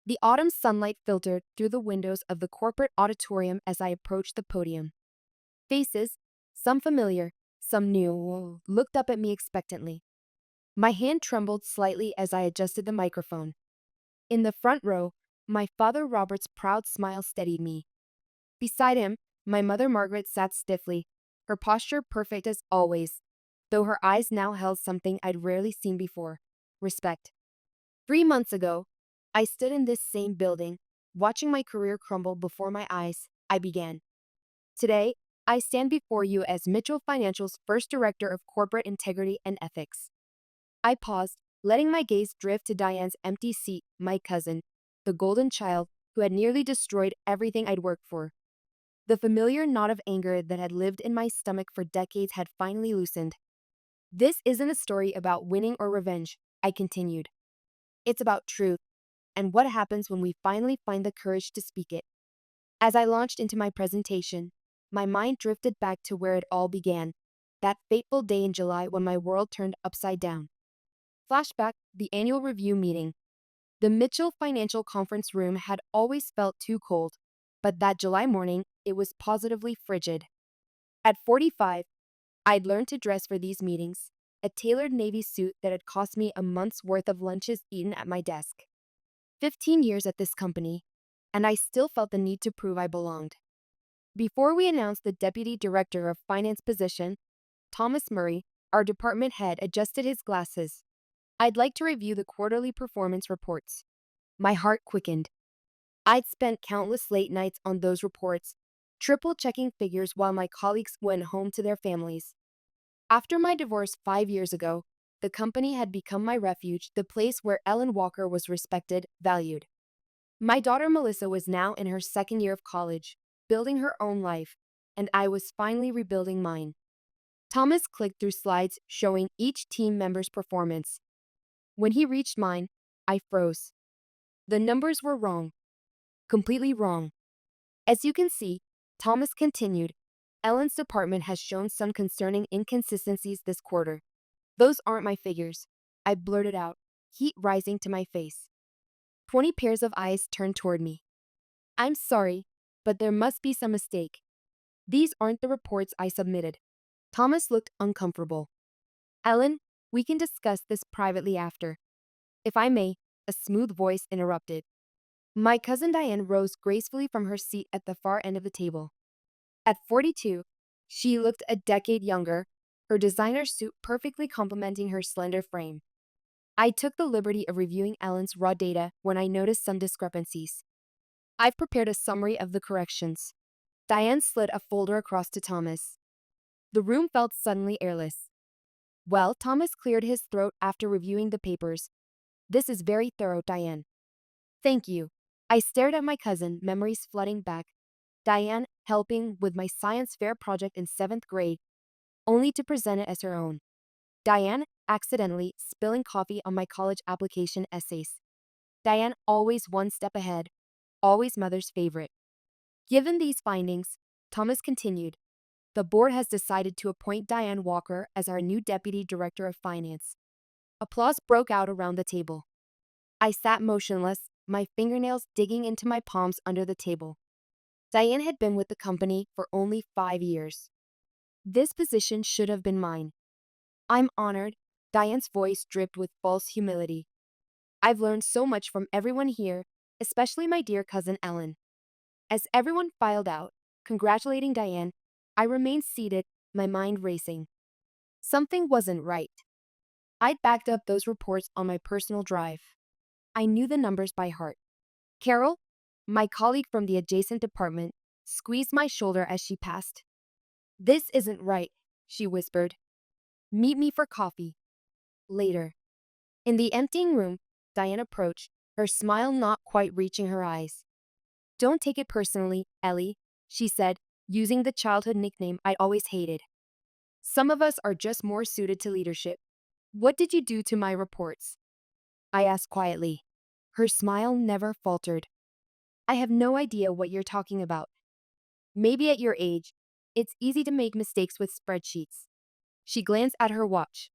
The autumn sunlight filtered through the windows of the corporate auditorium as I approached the podium. Faces, some familiar, some new, looked up at me expectantly. My hand trembled slightly as I adjusted the microphone. In the front row, my father Robert's proud smile steadied me. Beside him, my mother Margaret sat stiffly, her posture perfect as always, though her eyes now held something I'd rarely seen before: respect. 3 months ago, I stood in this same building, watching my career crumble before my eyes. I began. Today, I stand before you as Mitchell Financial's first director of corporate integrity and ethics. I paused, letting my gaze drift to Diane's empty seat, my cousin, the golden child who had nearly destroyed everything I'd worked for. The familiar knot of anger that had lived in my stomach for decades had finally loosened. This isn't a story about winning or revenge, I continued. It's about truth, and what happens when we finally find the courage to speak it. As I launched into my presentation, my mind drifted back to where it all began, that fateful day in July when my world turned upside down. Flashback, the annual review meeting. The Mitchell Financial Conference room had always felt too cold, but that July morning, it was positively frigid. At 45, I'd learned to dress for these meetings, a tailored navy suit that had cost me a month's worth of lunches eaten at my desk. 15 years at this company, and I still felt the need to prove I belonged. Before we announced the Deputy Director of Finance position, Thomas Murray, our department head, adjusted his glasses. I'd like to review the quarterly performance reports. My heart quickened. I'd spent countless late nights on those reports, triple-checking figures while my colleagues went home to their families. After my divorce 5 years ago, the company had become my refuge, the place where Ellen Walker was respected, valued. My daughter Melissa was now in her second year of college, building her own life, and I was finally rebuilding mine. Thomas clicked through slides showing each team member's performance. When he reached mine, I froze. The numbers were wrong. Completely wrong. As you can see, Thomas continued, Ellen's department has shown some concerning inconsistencies this quarter. Those aren't my figures, I blurted out, heat rising to my face. 20 pairs of eyes turned toward me. I'm sorry, but there must be some mistake. These aren't the reports I submitted. Thomas looked uncomfortable. Ellen, we can discuss this privately after. If I may, a smooth voice interrupted. My cousin Diane rose gracefully from her seat at the far end of the table. At 42, she looked a decade younger, her designer suit perfectly complementing her slender frame. I took the liberty of reviewing Ellen's raw data when I noticed some discrepancies. I've prepared a summary of the corrections. Diane slid a folder across to Thomas. The room felt suddenly airless. Well, Thomas cleared his throat after reviewing the papers. This is very thorough, Diane. Thank you. I stared at my cousin, memories flooding back. Diane helping with my science fair project in 7th grade, only to present it as her own. Diane accidentally spilling coffee on my college application essays. Diane always one step ahead, always mother's favorite. Given these findings, Thomas continued, the board has decided to appoint Diane Walker as our new Deputy Director of Finance. Applause broke out around the table. I sat motionless, my fingernails digging into my palms under the table. Diane had been with the company for only 5 years. This position should have been mine. I'm honored, Diane's voice dripped with false humility. I've learned so much from everyone here, especially my dear cousin Ellen. As everyone filed out, congratulating Diane, I remained seated, my mind racing. Something wasn't right. I'd backed up those reports on my personal drive. I knew the numbers by heart. Carol, my colleague from the adjacent department, squeezed my shoulder as she passed. This isn't right, she whispered. Meet me for coffee. Later. In the emptying room, Diane approached, her smile not quite reaching her eyes. Don't take it personally, Ellie, she said, using the childhood nickname I'd always hated. Some of us are just more suited to leadership. What did you do to my reports? I asked quietly. Her smile never faltered. I have no idea what you're talking about. Maybe at your age, it's easy to make mistakes with spreadsheets. She glanced at her watch.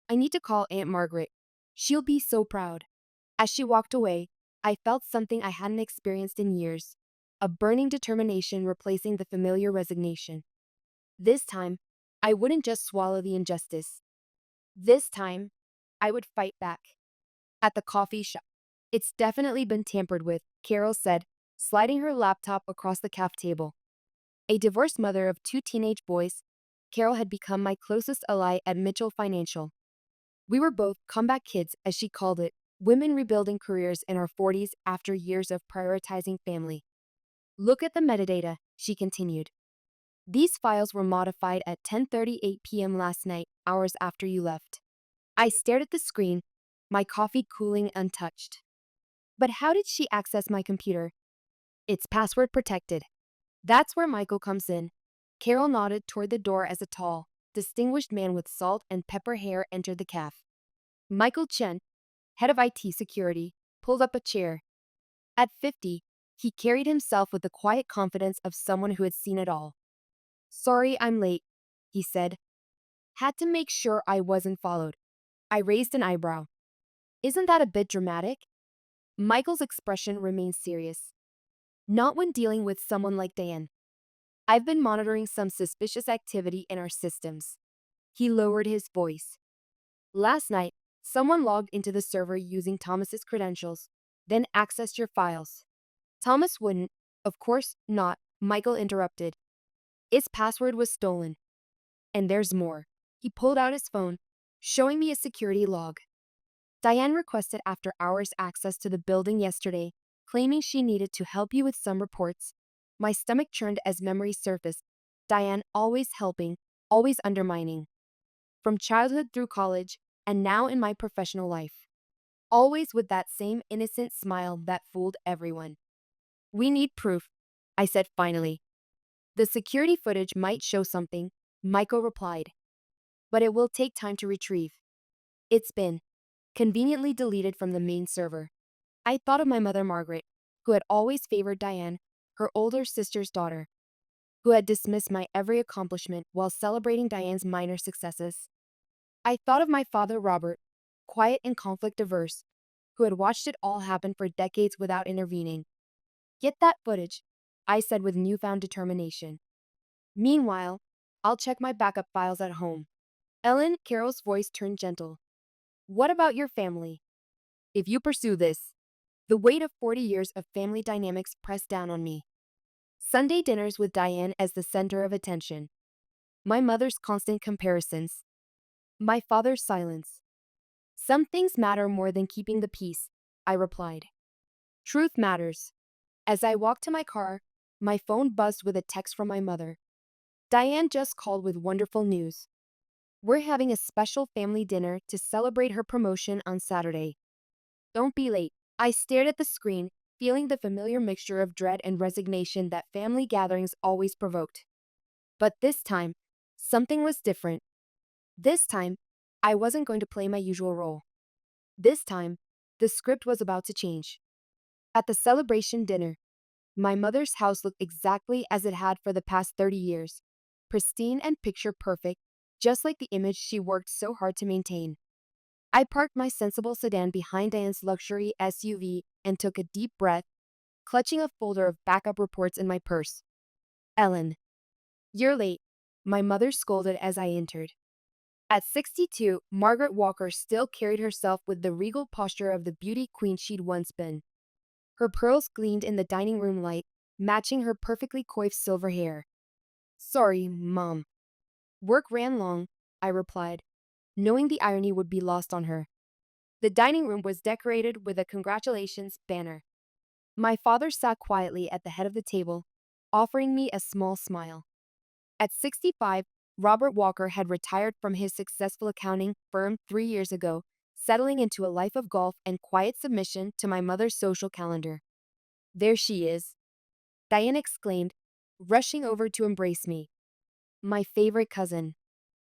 I need to call Aunt Margaret. She'll be so proud. As she walked away, I felt something I hadn't experienced in years, a burning determination replacing the familiar resignation. This time, I wouldn't just swallow the injustice. This time, I would fight back. At the coffee shop. It's definitely been tampered with, Carol said, sliding her laptop across the cafe table. A divorced mother of two teenage boys, Carol had become my closest ally at Mitchell Financial. We were both comeback kids, as she called it, women rebuilding careers in our 40s after years of prioritizing family. Look at the metadata, she continued. These files were modified at 10:38 p.m. last night, hours after you left. I stared at the screen, my coffee cooling untouched. But how did she access my computer? It's password protected. That's where Michael comes in. Carol nodded toward the door as a tall, distinguished man with salt and pepper hair entered the cafe. Michael Chen, head of IT security, pulled up a chair. At 50, he carried himself with the quiet confidence of someone who had seen it all. Sorry I'm late, he said. Had to make sure I wasn't followed. I raised an eyebrow. Isn't that a bit dramatic? Michael's expression remained serious. Not when dealing with someone like Diane. I've been monitoring some suspicious activity in our systems. He lowered his voice. Last night, someone logged into the server using Thomas's credentials, then accessed your files. Thomas wouldn't, of course not, Michael interrupted. His password was stolen. And there's more. He pulled out his phone, showing me a security log. Diane requested after hours access to the building yesterday, claiming she needed to help you with some reports. My stomach churned as memories surfaced. Diane always helping, always undermining. From childhood through college, and now in my professional life. Always with that same innocent smile that fooled everyone. We need proof, I said finally. The security footage might show something, Michael replied. But it will take time to retrieve. It's been conveniently deleted from the main server. I thought of my mother Margaret, who had always favored Diane, her older sister's daughter, who had dismissed my every accomplishment while celebrating Diane's minor successes. I thought of my father Robert, quiet and conflict-averse, who had watched it all happen for decades without intervening. Get that footage, I said with newfound determination. Meanwhile, I'll check my backup files at home. Ellen, Carol's voice turned gentle. What about your family? If you pursue this, the weight of 40 years of family dynamics pressed down on me. Sunday dinners with Diane as the center of attention. My mother's constant comparisons. My father's silence. Some things matter more than keeping the peace, I replied. Truth matters. As I walked to my car, my phone buzzed with a text from my mother. Diane just called with wonderful news. We're having a special family dinner to celebrate her promotion on Saturday. Don't be late. I stared at the screen, feeling the familiar mixture of dread and resignation that family gatherings always provoked. But this time, something was different. This time, I wasn't going to play my usual role. This time, the script was about to change. At the celebration dinner, my mother's house looked exactly as it had for the past 30 years, pristine and picture perfect, just like the image she worked so hard to maintain. I parked my sensible sedan behind Diane's luxury SUV and took a deep breath, clutching a folder of backup reports in my purse. Ellen. You're late, my mother scolded as I entered. At 62, Margaret Walker still carried herself with the regal posture of the beauty queen she'd once been. Her pearls gleamed in the dining room light, matching her perfectly coiffed silver hair. Sorry, Mom. Work ran long, I replied, knowing the irony would be lost on her. The dining room was decorated with a congratulations banner. My father sat quietly at the head of the table, offering me a small smile. At 65, Robert Walker had retired from his successful accounting firm 3 years ago, settling into a life of golf and quiet submission to my mother's social calendar. There she is, Diane exclaimed, rushing over to embrace me. My favorite cousin.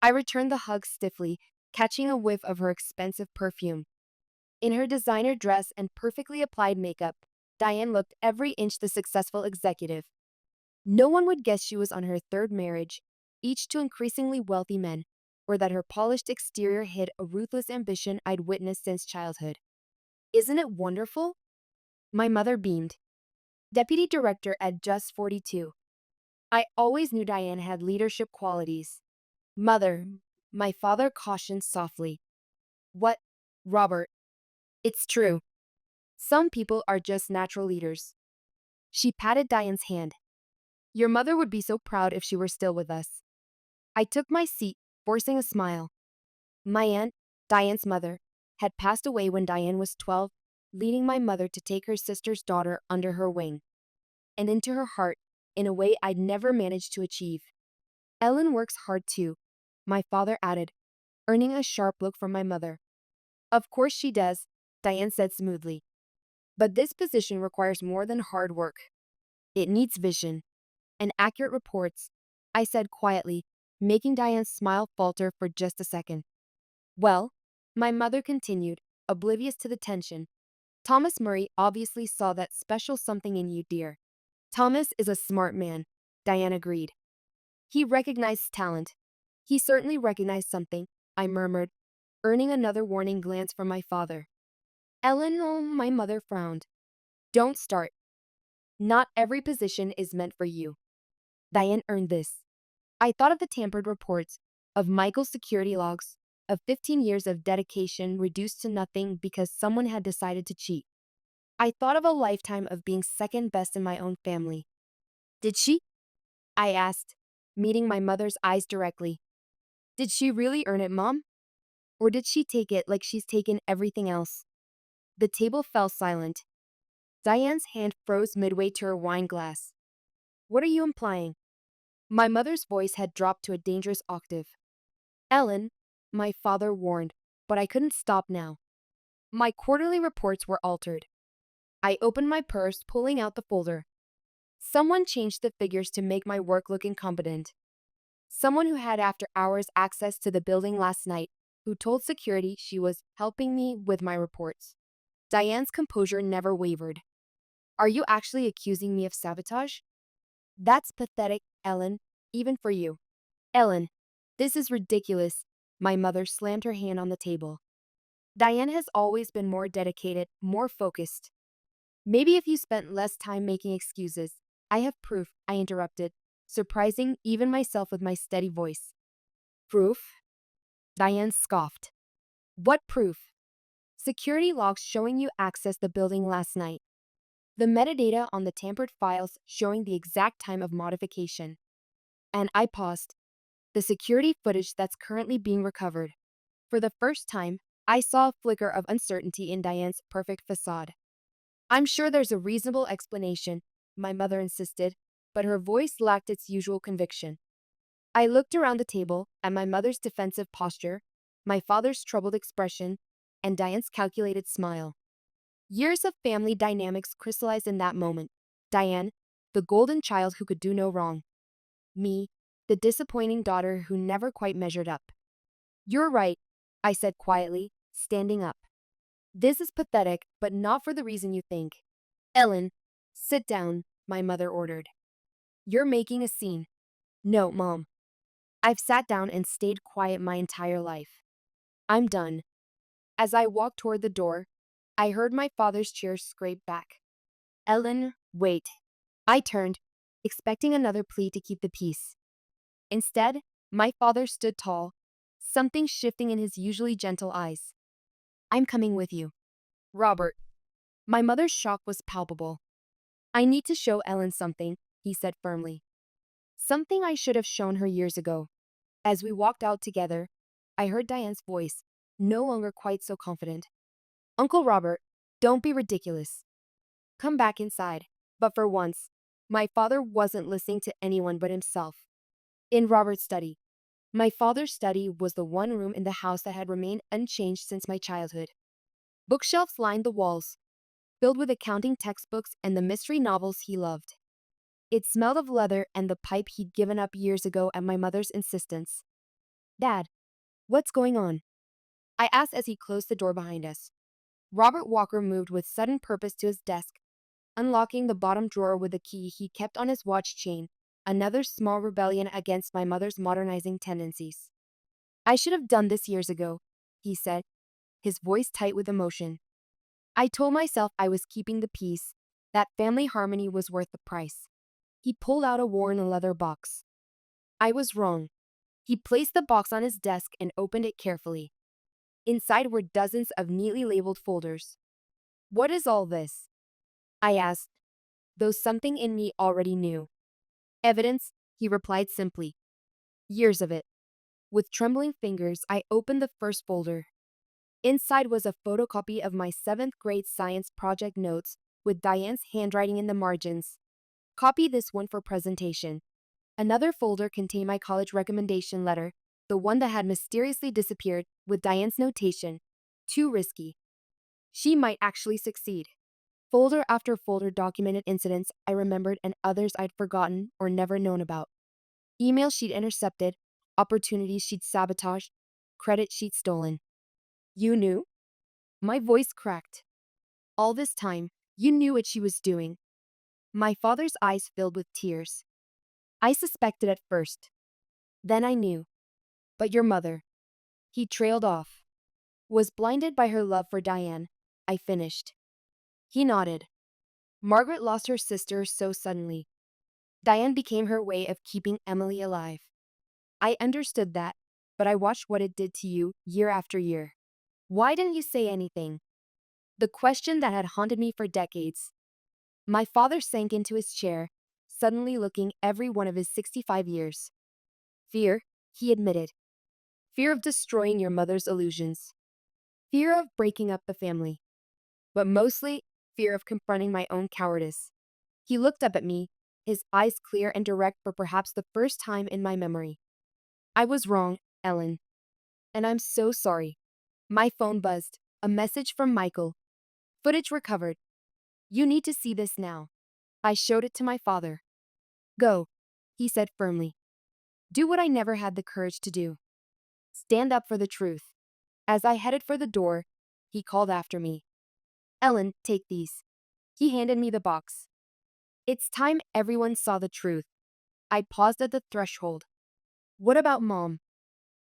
I returned the hug stiffly, catching a whiff of her expensive perfume. In her designer dress and perfectly applied makeup, Diane looked every inch the successful executive. No one would guess she was on her third marriage, each to increasingly wealthy men, or that her polished exterior hid a ruthless ambition I'd witnessed since childhood. Isn't it wonderful? My mother beamed. Deputy director at just 42. I always knew Diane had leadership qualities. Mother, my father cautioned softly. What, Robert? It's true. Some people are just natural leaders. She patted Diane's hand. Your mother would be so proud if she were still with us. I took my seat, forcing a smile. My aunt, Diane's mother, had passed away when Diane was 12, leading my mother to take her sister's daughter under her wing and into her heart in a way I'd never managed to achieve. Ellen works hard too, my father added, earning a sharp look from my mother. Of course she does, Diane said smoothly. But this position requires more than hard work. It needs vision and accurate reports, I said quietly, making Diane's smile falter for just a second. Well, my mother continued, oblivious to the tension. Thomas Murray obviously saw that special something in you, dear. Thomas is a smart man, Diane agreed. He recognized talent. He certainly recognized something, I murmured, earning another warning glance from my father. Ellen, oh, my mother frowned. Don't start. Not every position is meant for you. Diane earned this. I thought of the tampered reports, of Michael's security logs, of 15 years of dedication reduced to nothing because someone had decided to cheat. I thought of a lifetime of being second best in my own family. Did she? I asked, meeting my mother's eyes directly. Did she really earn it, Mom? Or did she take it like she's taken everything else? The table fell silent. Diane's hand froze midway to her wine glass. What are you implying? My mother's voice had dropped to a dangerous octave. Ellen, my father warned, but I couldn't stop now. My quarterly reports were altered. I opened my purse, pulling out the folder. Someone changed the figures to make my work look incompetent. Someone who had after-hours access to the building last night, who told security she was helping me with my reports. Diane's composure never wavered. Are you actually accusing me of sabotage? That's pathetic, Ellen, even for you. Ellen, this is ridiculous. My mother slammed her hand on the table. Diane has always been more dedicated, more focused. Maybe if you spent less time making excuses. I have proof, I interrupted, surprising even myself with my steady voice. Proof? Diane scoffed. What proof? Security logs showing you accessed the building last night. The metadata on the tampered files showing the exact time of modification. And I paused. The security footage that's currently being recovered. For the first time, I saw a flicker of uncertainty in Diane's perfect facade. I'm sure there's a reasonable explanation, my mother insisted, but her voice lacked its usual conviction. I looked around the table at my mother's defensive posture, my father's troubled expression, and Diane's calculated smile. Years of family dynamics crystallized in that moment. Diane, the golden child who could do no wrong. Me, the disappointing daughter who never quite measured up. You're right, I said quietly, standing up. This is pathetic, but not for the reason you think. Ellen, sit down, my mother ordered. You're making a scene. No, Mom. I've sat down and stayed quiet my entire life. I'm done. As I walked toward the door, I heard my father's chair scrape back. Ellen, wait. I turned, expecting another plea to keep the peace. Instead, my father stood tall, something shifting in his usually gentle eyes. I'm coming with you. Robert. My mother's shock was palpable. I need to show Ellen something, he said firmly. Something I should have shown her years ago. As we walked out together, I heard Diane's voice, no longer quite so confident. Uncle Robert, don't be ridiculous. Come back inside. But for once, my father wasn't listening to anyone but himself. In Robert's study. My father's study was the one room in the house that had remained unchanged since my childhood. Bookshelves lined the walls, filled with accounting textbooks and the mystery novels he loved. It smelled of leather and the pipe he'd given up years ago at my mother's insistence. Dad, what's going on? I asked as he closed the door behind us. Robert Walker moved with sudden purpose to his desk, unlocking the bottom drawer with a key he kept on his watch chain, another small rebellion against my mother's modernizing tendencies. I should have done this years ago, he said, his voice tight with emotion. I told myself I was keeping the peace, that family harmony was worth the price. He pulled out a worn leather box. I was wrong. He placed the box on his desk and opened it carefully. Inside were dozens of neatly labeled folders. What is all this? I asked, though something in me already knew. Evidence, he replied simply. Years of it. With trembling fingers, I opened the first folder. Inside was a photocopy of my 7th grade science project notes with Diane's handwriting in the margins. Copy this one for presentation. Another folder contained my college recommendation letter, the one that had mysteriously disappeared, with Diane's notation. Too risky. She might actually succeed. Folder after folder documented incidents I remembered and others I'd forgotten or never known about. Emails she'd intercepted, opportunities she'd sabotaged, credit she'd stolen. You knew? My voice cracked. All this time, you knew what she was doing. My father's eyes filled with tears. I suspected at first. Then I knew. But your mother. He trailed off. Was blinded by her love for Diane. I finished. He nodded. Margaret lost her sister so suddenly. Diane became her way of keeping Emily alive. I understood that, but I watched what it did to you year after year. Why didn't you say anything? The question that had haunted me for decades. My father sank into his chair, suddenly looking every one of his 65 years. Fear, he admitted. Fear of destroying your mother's illusions. Fear of breaking up the family. But mostly, fear of confronting my own cowardice. He looked up at me, his eyes clear and direct for perhaps the first time in my memory. I was wrong, Ellen. And I'm so sorry. My phone buzzed. A message from Michael. Footage recovered. You need to see this now. I showed it to my father. Go, he said firmly. Do what I never had the courage to do. Stand up for the truth. As I headed for the door, he called after me. Ellen, take these. He handed me the box. It's time everyone saw the truth. I paused at the threshold. What about Mom?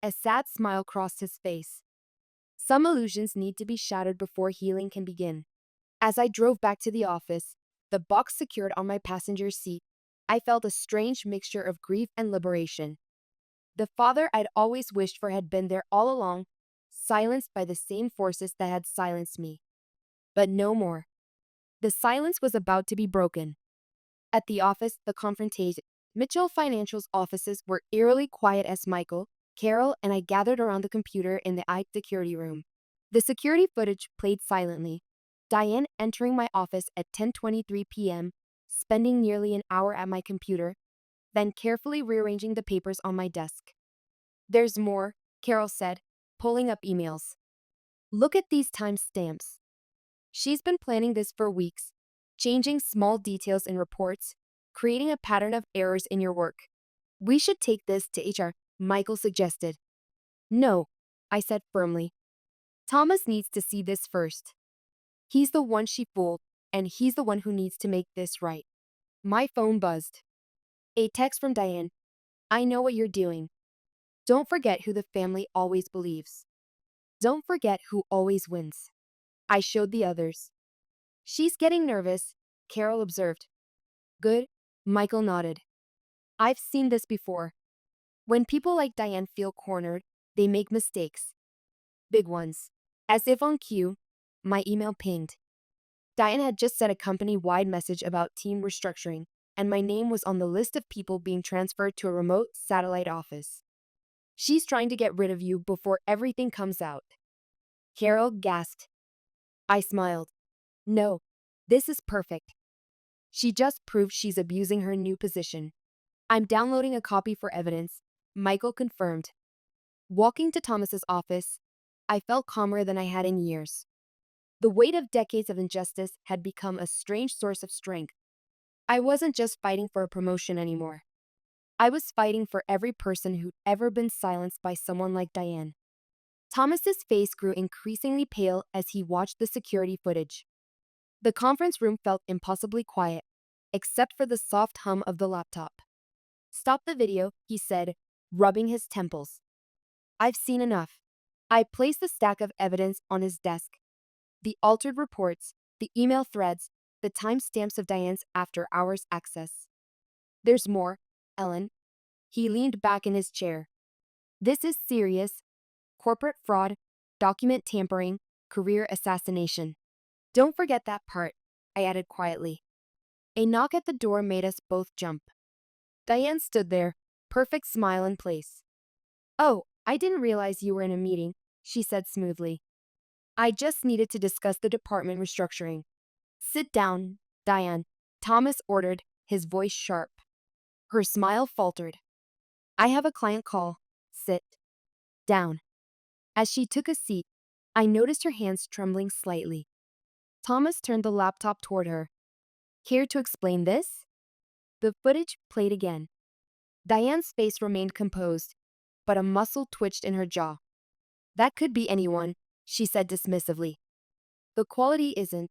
A sad smile crossed his face. Some illusions need to be shattered before healing can begin. As I drove back to the office, the box secured on my passenger seat, I felt a strange mixture of grief and liberation. The father I'd always wished for had been there all along, silenced by the same forces that had silenced me. But no more. The silence was about to be broken. At the office, the confrontation. Mitchell Financial's offices were eerily quiet as Michael, Carol, and I gathered around the computer in the security room. The security footage played silently. Diane entering my office at 10:23 p.m., spending nearly an hour at my computer, then carefully rearranging the papers on my desk. There's more, Carol said, pulling up emails. Look at these timestamps. She's been planning this for weeks, changing small details in reports, creating a pattern of errors in your work. We should take this to HR, Michael suggested. No, I said firmly. Thomas needs to see this first. He's the one she fooled, and he's the one who needs to make this right. My phone buzzed. A text from Diane. I know what you're doing. Don't forget who the family always believes. Don't forget who always wins. I showed the others. She's getting nervous, Carol observed. Good, Michael nodded. I've seen this before. When people like Diane feel cornered, they make mistakes. Big ones. As if on cue, my email pinged. Diane had just sent a company-wide message about team restructuring, and my name was on the list of people being transferred to a remote satellite office. She's trying to get rid of you before everything comes out. Carol gasped. I smiled. No, this is perfect. She just proved she's abusing her new position. I'm downloading a copy for evidence, Michael confirmed. Walking to Thomas's office, I felt calmer than I had in years. The weight of decades of injustice had become a strange source of strength. I wasn't just fighting for a promotion anymore. I was fighting for every person who'd ever been silenced by someone like Diane. Thomas's face grew increasingly pale as he watched the security footage. The conference room felt impossibly quiet, except for the soft hum of the laptop. Stop the video, he said, rubbing his temples. I've seen enough. I placed the stack of evidence on his desk. The altered reports, the email threads, the timestamps of Diane's after hours access. There's more, Ellen. He leaned back in his chair. This is serious. Corporate fraud, document tampering, career assassination. Don't forget that part, I added quietly. A knock at the door made us both jump. Diane stood there, perfect smile in place. Oh, I didn't realize you were in a meeting, she said smoothly. I just needed to discuss the department restructuring. Sit down, Diane, Thomas ordered, his voice sharp. Her smile faltered. I have a client call. Sit down. As she took a seat, I noticed her hands trembling slightly. Thomas turned the laptop toward her. Care to explain this? The footage played again. Diane's face remained composed, but a muscle twitched in her jaw. That could be anyone, she said dismissively. The quality isn't.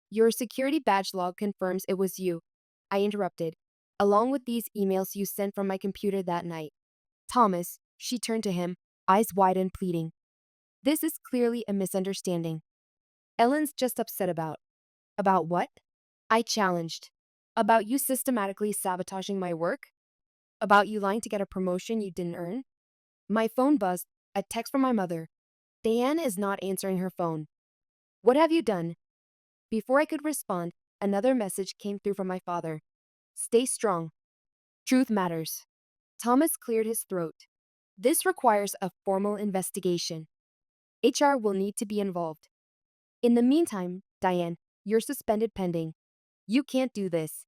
Your security badge log confirms it was you, I interrupted, along with these emails you sent from my computer that night. Thomas, she turned to him, eyes wide and pleading. This is clearly a misunderstanding. Ellen's just upset about. About what? I challenged. About you systematically sabotaging my work? About you lying to get a promotion you didn't earn? My phone buzzed, a text from my mother. Diane is not answering her phone. What have you done? Before I could respond, another message came through from my father. Stay strong. Truth matters. Thomas cleared his throat. This requires a formal investigation. HR will need to be involved. In the meantime, Diane, you're suspended pending. You can't do this.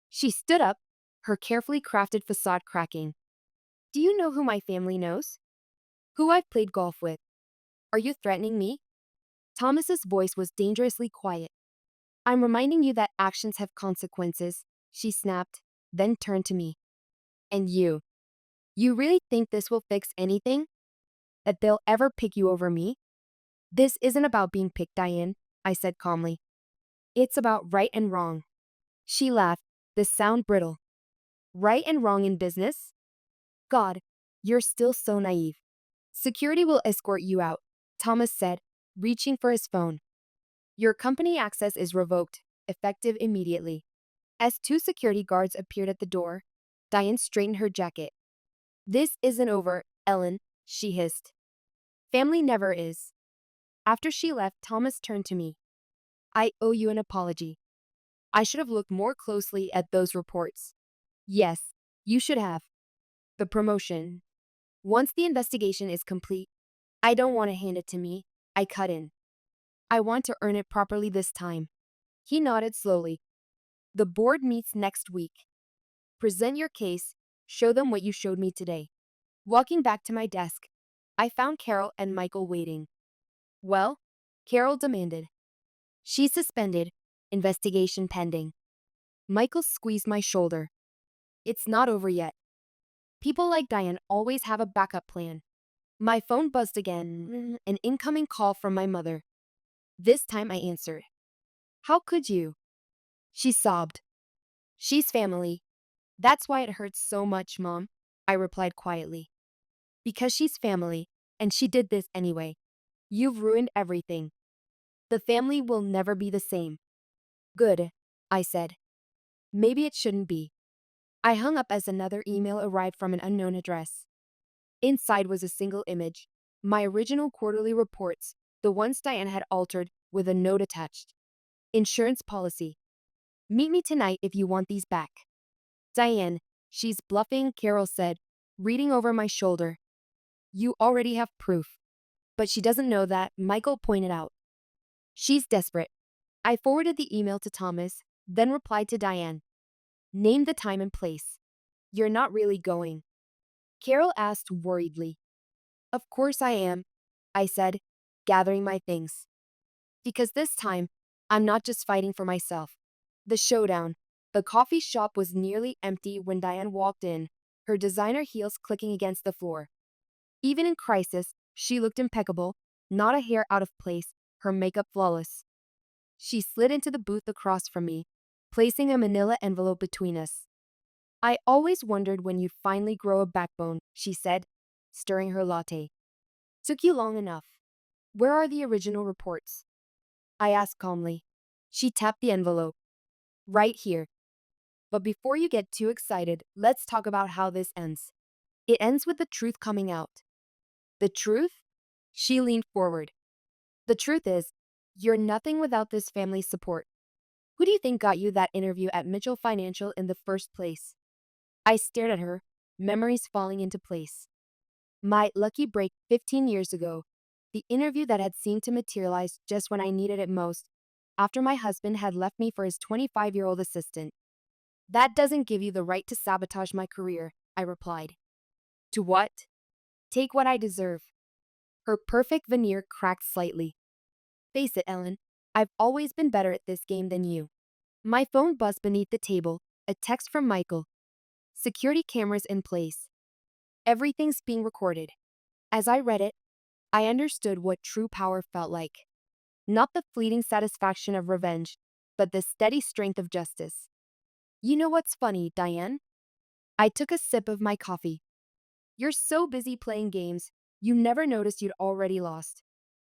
She stood up, her carefully crafted facade cracking. Do you know who my family knows? Who I've played golf with? Are you threatening me? Thomas's voice was dangerously quiet. I'm reminding you that actions have consequences, she snapped, then turned to me. And you really think this will fix anything? That they'll ever pick you over me? This isn't about being picked, Diane, I said calmly. It's about right and wrong. She laughed, the sound brittle. Right and wrong in business? God, you're still so naive. Security will escort you out, Thomas said, reaching for his phone. Your company access is revoked, effective immediately. As two security guards appeared at the door, Diane straightened her jacket. This isn't over, Ellen, she hissed. Family never is. After she left, Thomas turned to me. I owe you an apology. I should have looked more closely at those reports. Yes, you should have. The promotion. Once the investigation is complete, I don't want to hand it to me. I cut in. I want to earn it properly this time. He nodded slowly. The board meets next week. Present your case, show them what you showed me today. Walking back to my desk, I found Carol and Michael waiting. Well, Carol demanded. She's suspended, investigation pending. Michael squeezed my shoulder. It's not over yet. People like Diane always have a backup plan. My phone buzzed again, an incoming call from my mother. This time I answered. How could you? She sobbed. She's family. That's why it hurts so much, Mom, I replied quietly. Because she's family, and she did this anyway. You've ruined everything. The family will never be the same. Good, I said. Maybe it shouldn't be. I hung up as another email arrived from an unknown address. Inside was a single image, my original quarterly reports, the ones Diane had altered, with a note attached. Insurance policy. Meet me tonight if you want these back. Diane, she's bluffing, Carol said, reading over my shoulder. You already have proof. But she doesn't know that, Michael pointed out. She's desperate. I forwarded the email to Thomas, then replied to Diane. Name the time and place. You're not really going. Carol asked worriedly. Of course I am, I said, gathering my things. Because this time, I'm not just fighting for myself. The showdown. The coffee shop was nearly empty when Diane walked in, her designer heels clicking against the floor. Even in crisis, she looked impeccable, not a hair out of place, her makeup flawless. She slid into the booth across from me, placing a manila envelope between us. I always wondered when you'd finally grow a backbone, she said, stirring her latte. Took you long enough. Where are the original reports? I asked calmly. She tapped the envelope. Right here. But before you get too excited, let's talk about how this ends. It ends with the truth coming out. The truth? She leaned forward. The truth is, you're nothing without this family's support. Who do you think got you that interview at Mitchell Financial in the first place? I stared at her, memories falling into place. My lucky break 15 years ago, the interview that had seemed to materialize just when I needed it most, after my husband had left me for his 25-year-old assistant. That doesn't give you the right to sabotage my career, I replied. To what? Take what I deserve. Her perfect veneer cracked slightly. Face it, Ellen, I've always been better at this game than you. My phone buzzed beneath the table, a text from Michael. Security cameras in place. Everything's being recorded. As I read it, I understood what true power felt like. Not the fleeting satisfaction of revenge, but the steady strength of justice. You know what's funny, Diane? I took a sip of my coffee. You're so busy playing games, you never noticed you'd already lost.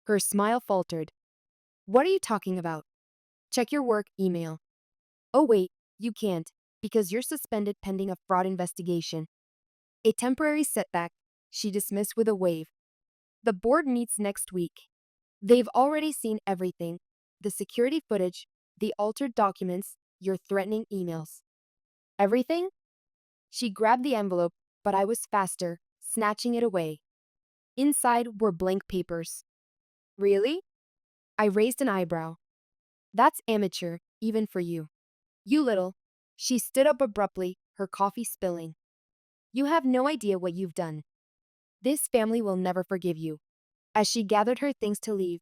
Her smile faltered. What are you talking about? Check your work email. Oh wait, you can't, because you're suspended pending a fraud investigation. A temporary setback, she dismissed with a wave. The board meets next week. They've already seen everything. The security footage, the altered documents, your threatening emails. Everything? She grabbed the envelope, but I was faster, snatching it away. Inside were blank papers. Really? I raised an eyebrow. That's amateur, even for you. You little. She stood up abruptly, her coffee spilling. You have no idea what you've done. This family will never forgive you. As she gathered her things to leave,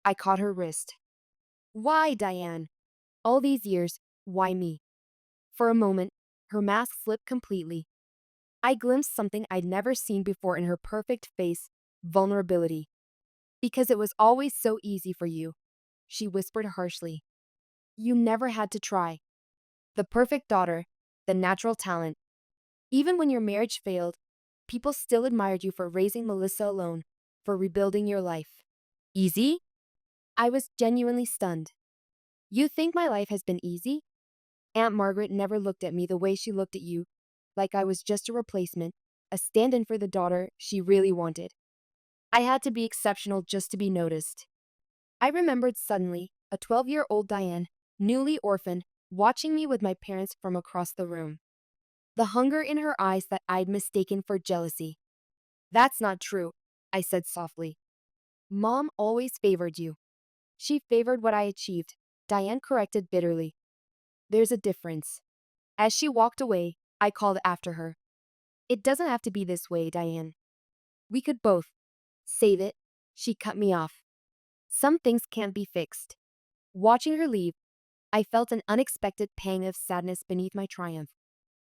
I caught her wrist. Why, Diane? All these years, why me? For a moment, her mask slipped completely. I glimpsed something I'd never seen before in her perfect face, vulnerability. Because it was always so easy for you, she whispered harshly. You never had to try. The perfect daughter, the natural talent. Even when your marriage failed, people still admired you for raising Melissa alone, for rebuilding your life. Easy? I was genuinely stunned. You think my life has been easy? Aunt Margaret never looked at me the way she looked at you, like I was just a replacement, a stand-in for the daughter she really wanted. I had to be exceptional just to be noticed. I remembered suddenly a 12-year-old Diane, newly orphaned, watching me with my parents from across the room. The hunger in her eyes that I'd mistaken for jealousy. That's not true, I said softly. Mom always favored you. She favored what I achieved, Diane corrected bitterly. There's a difference. As she walked away, I called after her. It doesn't have to be this way, Diane. We could both. Save it. She cut me off. Some things can't be fixed. Watching her leave, I felt an unexpected pang of sadness beneath my triumph.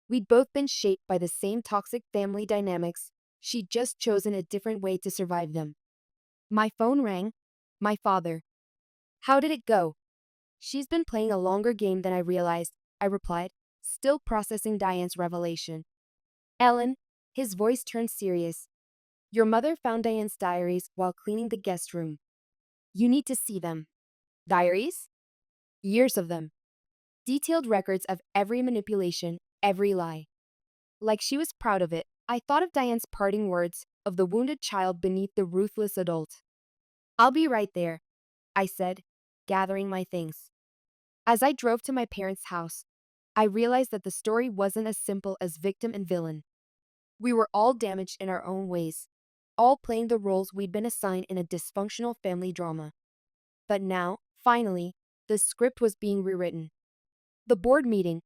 We'd both been shaped by the same toxic family dynamics, she'd just chosen a different way to survive them. My phone rang. My father. How did it go? She's been playing a longer game than I realized, I replied, still processing Diane's revelation. Ellen, his voice turned serious. Your mother found Diane's diaries while cleaning the guest room. You need to see them. Diaries? Years of them. Detailed records of every manipulation, every lie. Like she was proud of it, I thought of Diane's parting words, of the wounded child beneath the ruthless adult. I'll be right there, I said, gathering my things. As I drove to my parents' house, I realized that the story wasn't as simple as victim and villain. We were all damaged in our own ways, all playing the roles we'd been assigned in a dysfunctional family drama. But now, finally, the script was being rewritten. The board meeting.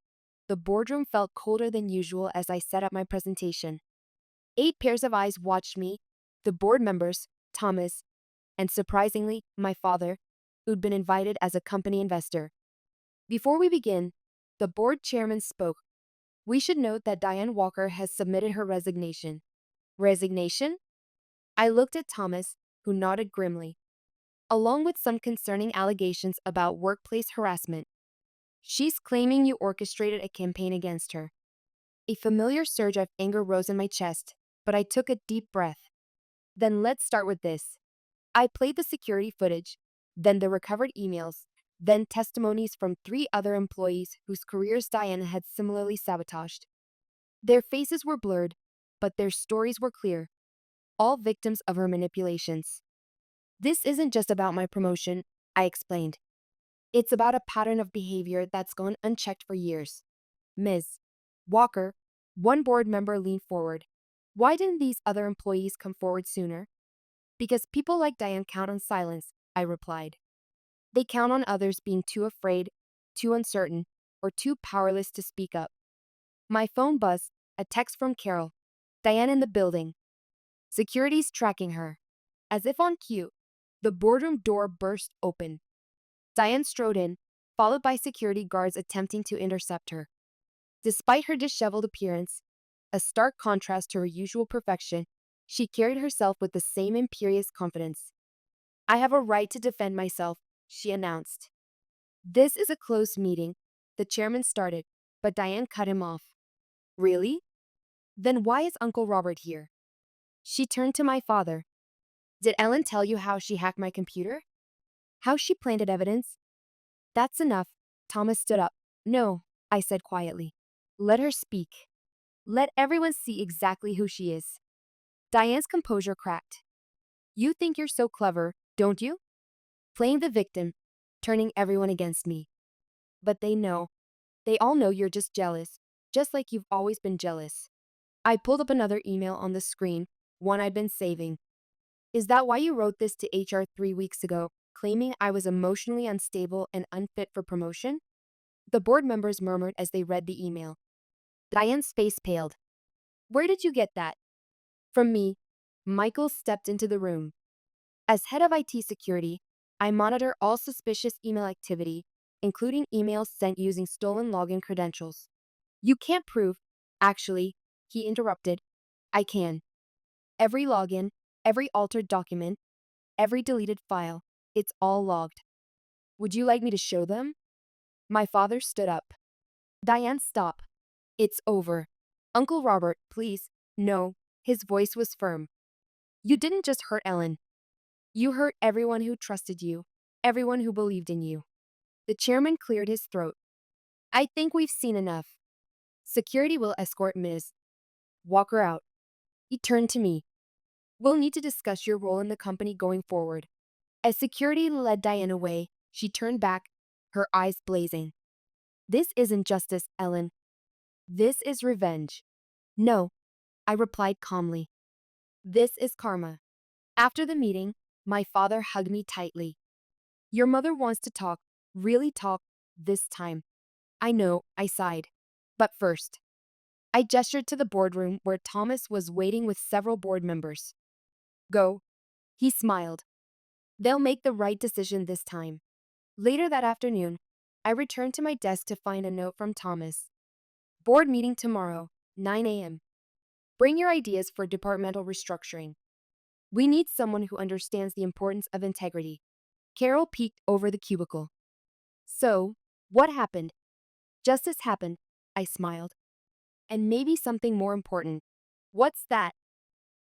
The boardroom felt colder than usual as I set up my presentation. 8 pairs of eyes watched me, the board members, Thomas, and surprisingly, my father, who'd been invited as a company investor. Before we begin, the board chairman spoke. We should note that Diane Walker has submitted her resignation. Resignation? I looked at Thomas, who nodded grimly. Along with some concerning allegations about workplace harassment. She's claiming you orchestrated a campaign against her. A familiar surge of anger rose in my chest, but I took a deep breath. Then let's start with this. I played the security footage, then the recovered emails, then testimonies from 3 other employees whose careers Diane had similarly sabotaged. Their faces were blurred, but their stories were clear, all victims of her manipulations. This isn't just about my promotion, I explained. It's about a pattern of behavior that's gone unchecked for years. Ms. Walker, one board member leaned forward. Why didn't these other employees come forward sooner? Because people like Diane count on silence, I replied. They count on others being too afraid, too uncertain, or too powerless to speak up. My phone buzzed, a text from Carol. Diane in the building. Security's tracking her. As if on cue, the boardroom door burst open. Diane strode in, followed by security guards attempting to intercept her. Despite her disheveled appearance, a stark contrast to her usual perfection, she carried herself with the same imperious confidence. I have a right to defend myself, she announced. This is a closed meeting, the chairman started, but Diane cut him off. Really? Then why is Uncle Robert here? She turned to my father. Did Ellen tell you how she hacked my computer? How she planted evidence? That's enough. Thomas stood up. No, I said quietly. Let her speak. Let everyone see exactly who she is. Diane's composure cracked. You think you're so clever, don't you? Playing the victim, turning everyone against me. But they know. They all know you're just jealous, just like you've always been jealous. I pulled up another email on the screen, one I'd been saving. Is that why you wrote this to HR 3 weeks ago, claiming I was emotionally unstable and unfit for promotion? The board members murmured as they read the email. Diane's face paled. Where did you get that? From me. Michael stepped into the room. As head of IT security, I monitor all suspicious email activity, including emails sent using stolen login credentials. You can't prove, actually, he interrupted. I can. Every login, every altered document, every deleted file, it's all logged. Would you like me to show them? My father stood up. Diane, stop. It's over. Uncle Robert, please. No. His voice was firm. You didn't just hurt Ellen. You hurt everyone who trusted you, everyone who believed in you. The chairman cleared his throat. I think we've seen enough. Security will escort Ms. Walker out. He turned to me. We'll need to discuss your role in the company going forward. As security led Diane away, she turned back, her eyes blazing. This isn't justice, Ellen. This is revenge. No, I replied calmly. This is karma. After the meeting, my father hugged me tightly. Your mother wants to talk, really talk, this time. I know, I sighed. But first, I gestured to the boardroom where Thomas was waiting with several board members. Go. He smiled. They'll make the right decision this time. Later that afternoon, I returned to my desk to find a note from Thomas. Board meeting tomorrow, 9 a.m. Bring your ideas for departmental restructuring. We need someone who understands the importance of integrity. Carol peeked over the cubicle. So, what happened? Justice happened, I smiled. And maybe something more important. What's that?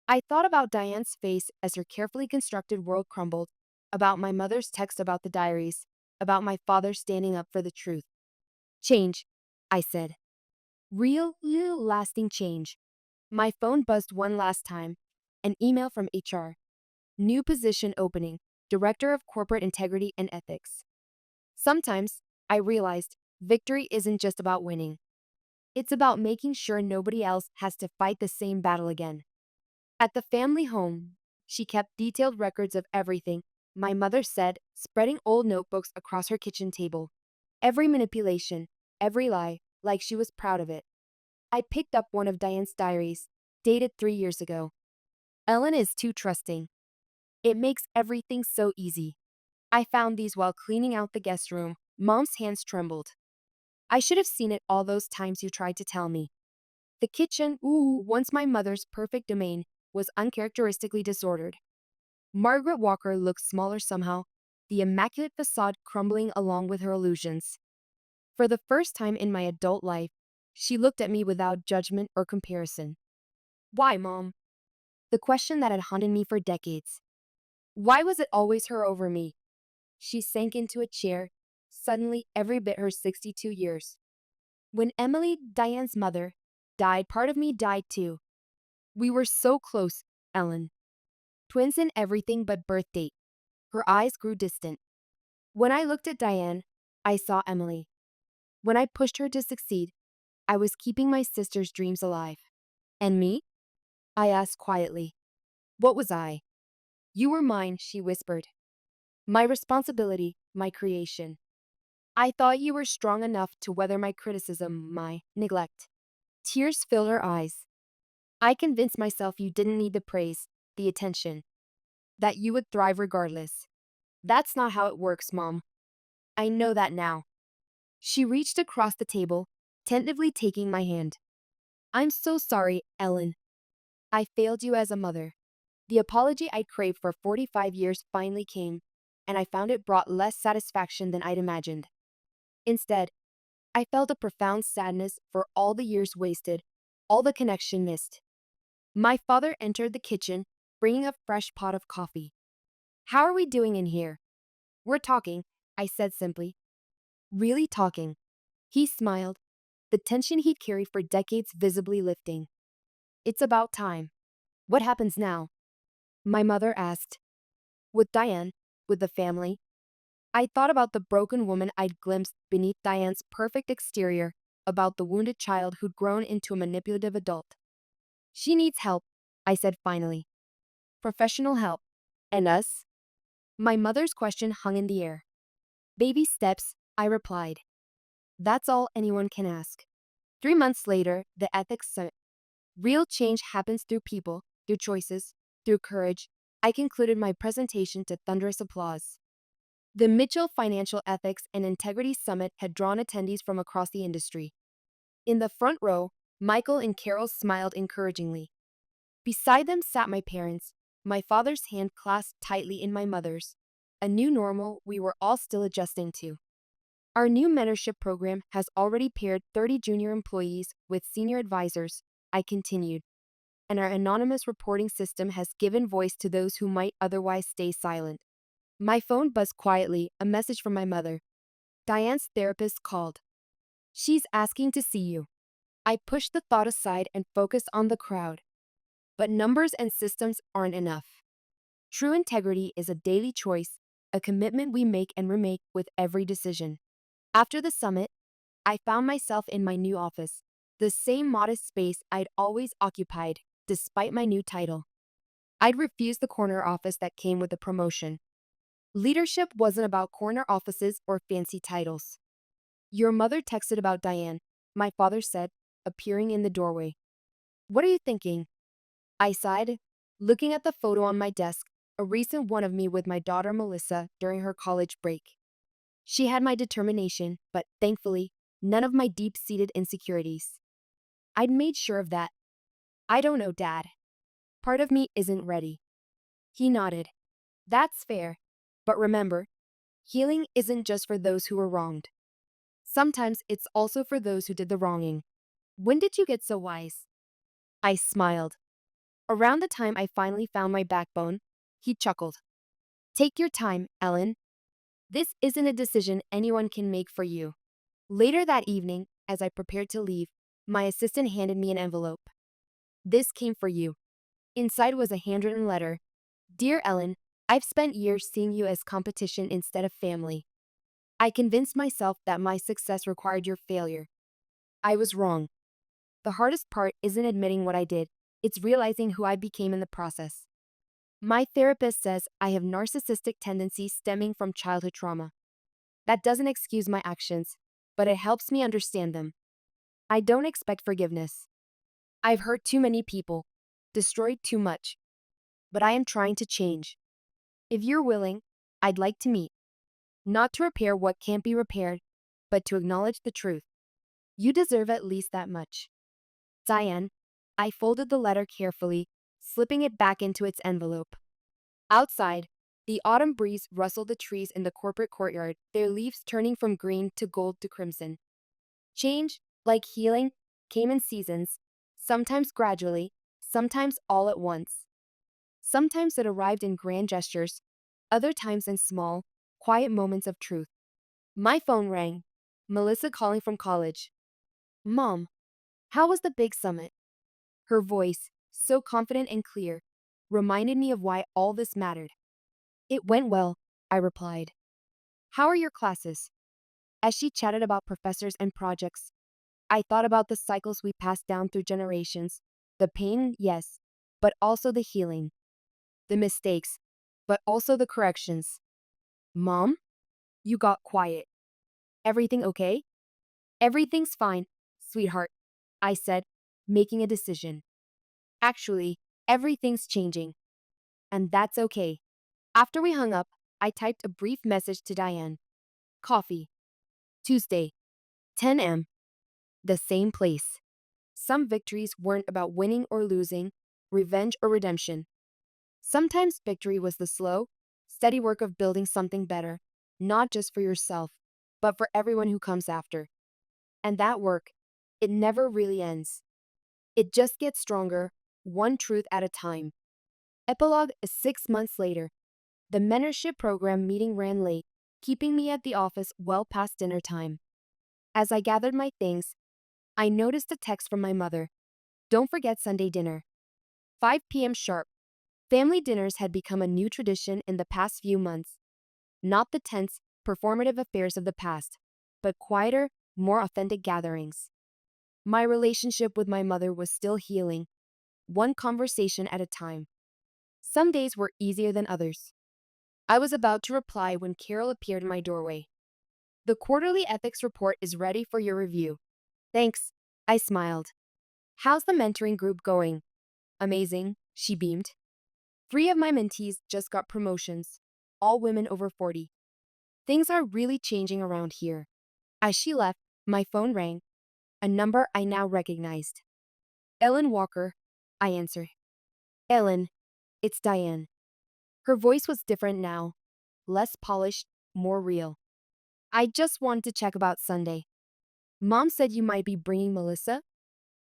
I thought about Diane's face as her carefully constructed world crumbled, about my mother's text about the diaries, about my father standing up for the truth. Change, I said. Real, lasting change. My phone buzzed one last time. An email from HR. New position opening, Director of Corporate Integrity and Ethics. Sometimes, I realized, victory isn't just about winning. It's about making sure nobody else has to fight the same battle again. At the family home, she kept detailed records of everything, my mother said, spreading old notebooks across her kitchen table. Every manipulation, every lie, like she was proud of it. I picked up one of Diane's diaries, dated 3 years ago. Ellen is too trusting. It makes everything so easy. I found these while cleaning out the guest room. Mom's hands trembled. I should have seen it all those times you tried to tell me. The kitchen, once my mother's perfect domain, was uncharacteristically disordered. Margaret Walker looked smaller somehow, the immaculate facade crumbling along with her illusions. For the first time in my adult life, she looked at me without judgment or comparison. Why, Mom? The question that had haunted me for decades. Why was it always her over me? She sank into a chair, suddenly every bit her 62 years. When Emily, Diane's mother, died, part of me died too. We were so close, Ellen. Twins in everything but birth date. Her eyes grew distant. When I looked at Diane, I saw Emily. When I pushed her to succeed, I was keeping my sister's dreams alive. And me? I asked quietly. What was I? You were mine, she whispered. My responsibility, my creation. I thought you were strong enough to weather my criticism, my neglect. Tears filled her eyes. I convinced myself you didn't need the praise, the attention, that you would thrive regardless. That's not how it works, Mom. I know that now. She reached across the table, tentatively taking my hand. I'm so sorry, Ellen. I failed you as a mother. The apology I'd craved for 45 years finally came, and I found it brought less satisfaction than I'd imagined. Instead, I felt a profound sadness for all the years wasted, all the connection missed. My father entered the kitchen, bringing a fresh pot of coffee. How are we doing in here? We're talking, I said simply. Really talking. He smiled, the tension he'd carried for decades visibly lifting. It's about time. What happens now? My mother asked. With Diane, with the family. I thought about the broken woman I'd glimpsed beneath Diane's perfect exterior, about the wounded child who'd grown into a manipulative adult. She needs help, I said finally. Professional help. And us? My mother's question hung in the air. Baby steps, I replied. That's all anyone can ask. 3 months later, the ethics summit. Real change happens through people, through choices, through courage. I concluded my presentation to thunderous applause. The Mitchell Financial Ethics and Integrity Summit had drawn attendees from across the industry. In the front row, Michael and Carol smiled encouragingly. Beside them sat my parents, my father's hand clasped tightly in my mother's, a new normal we were all still adjusting to. Our new mentorship program has already paired 30 junior employees with senior advisors, I continued, and our anonymous reporting system has given voice to those who might otherwise stay silent. My phone buzzed quietly, a message from my mother. Diane's therapist called. She's asking to see you. I pushed the thought aside and focused on the crowd. But numbers and systems aren't enough. True integrity is a daily choice, a commitment we make and remake with every decision. After the summit, I found myself in my new office, the same modest space I'd always occupied, despite my new title. I'd refused the corner office that came with the promotion. Leadership wasn't about corner offices or fancy titles. Your mother texted about Diane, my father said, appearing in the doorway. What are you thinking? I sighed, looking at the photo on my desk, a recent one of me with my daughter Melissa during her college break. She had my determination, but thankfully, none of my deep-seated insecurities. I'd made sure of that. I don't know, Dad. Part of me isn't ready. He nodded. That's fair. But remember, healing isn't just for those who were wronged. Sometimes it's also for those who did the wronging. When did you get so wise? I smiled. Around the time I finally found my backbone, he chuckled. Take your time, Ellen. This isn't a decision anyone can make for you. Later that evening, as I prepared to leave, my assistant handed me an envelope. This came for you. Inside was a handwritten letter. Dear Ellen, I've spent years seeing you as competition instead of family. I convinced myself that my success required your failure. I was wrong. The hardest part isn't admitting what I did, it's realizing who I became in the process. My therapist says I have narcissistic tendencies stemming from childhood trauma. That doesn't excuse my actions, but it helps me understand them. I don't expect forgiveness. I've hurt too many people, destroyed too much, but I am trying to change. If you're willing, I'd like to meet. Not to repair what can't be repaired, but to acknowledge the truth. You deserve at least that much. Diane, I folded the letter carefully, slipping it back into its envelope. Outside, the autumn breeze rustled the trees in the corporate courtyard, their leaves turning from green to gold to crimson. Change, like healing, came in seasons, sometimes gradually, sometimes all at once. Sometimes it arrived in grand gestures, other times in small, quiet moments of truth. My phone rang. Melissa calling from college. Mom, how was the big summit? Her voice, so confident and clear, reminded me of why all this mattered. It went well, I replied. How are your classes? As she chatted about professors and projects, I thought about the cycles we passed down through generations. The pain, yes, but also the healing. The mistakes, but also the corrections. Mom, you got quiet. Everything okay? Everything's fine, sweetheart, I said, making a decision. Actually, everything's changing. And that's okay. After we hung up, I typed a brief message to Diane. Coffee. Tuesday, 10 a.m. The same place. Some victories weren't about winning or losing, revenge or redemption. Sometimes victory was the slow, steady work of building something better, not just for yourself, but for everyone who comes after. And that work, it never really ends. It just gets stronger, one truth at a time. Epilogue is 6 months later. The mentorship program meeting ran late, keeping me at the office well past dinner time. As I gathered my things, I noticed a text from my mother. Don't forget Sunday dinner. 5 p.m. sharp. Family dinners had become a new tradition in the past few months. Not the tense, performative affairs of the past, but quieter, more authentic gatherings. My relationship with my mother was still healing, one conversation at a time. Some days were easier than others. I was about to reply when Carol appeared in my doorway. The quarterly ethics report is ready for your review. Thanks, I smiled. How's the mentoring group going? Amazing, she beamed. 3 of my mentees just got promotions, all women over 40. Things are really changing around here. As she left, my phone rang, a number I now recognized. Ellen Walker, I answered. Ellen, it's Diane. Her voice was different now, less polished, more real. I just wanted to check about Sunday. Mom said you might be bringing Melissa?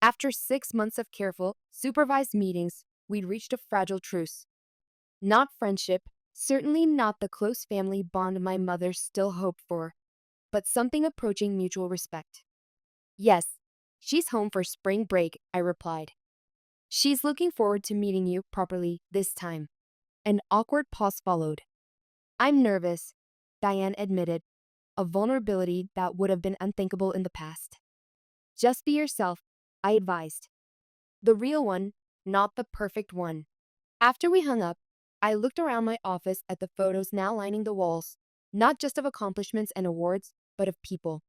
After 6 months of careful, supervised meetings, we'd reached a fragile truce. Not friendship, certainly not the close family bond my mother still hoped for, but something approaching mutual respect. Yes, she's home for spring break, I replied. She's looking forward to meeting you properly this time. An awkward pause followed. I'm nervous, Diane admitted, a vulnerability that would have been unthinkable in the past. Just be yourself, I advised. The real one, not the perfect one. After we hung up, I looked around my office at the photos now lining the walls, not just of accomplishments and awards, but of people.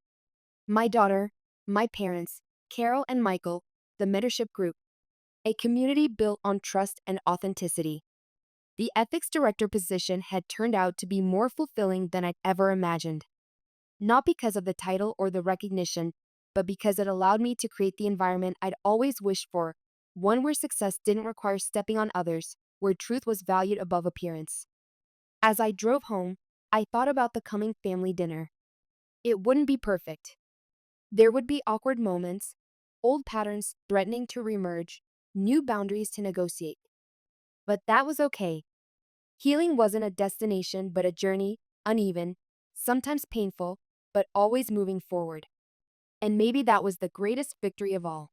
My daughter, my parents, Carol and Michael, the mentorship group, a community built on trust and authenticity. The ethics director position had turned out to be more fulfilling than I'd ever imagined. Not because of the title or the recognition, but because it allowed me to create the environment I'd always wished for, one where success didn't require stepping on others, where truth was valued above appearance. As I drove home, I thought about the coming family dinner. It wouldn't be perfect. There would be awkward moments, old patterns threatening to reemerge, new boundaries to negotiate. But that was okay. Healing wasn't a destination but a journey, uneven, sometimes painful, but always moving forward. And maybe that was the greatest victory of all.